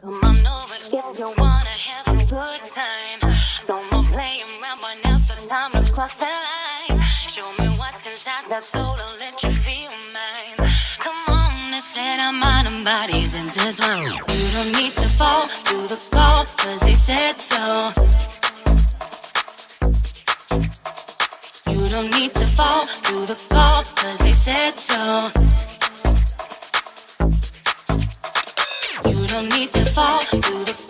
Come on over if you wanna have a good time. No more playing around, but now's the time to cross the line. Show me what's inside that soul and let you feel mine. Come on, let's let our mind and bodies intertwine. You don't need to fall to the call, cause they said so. You don't need to fall to the call, cause they said so. You don't need to fall to the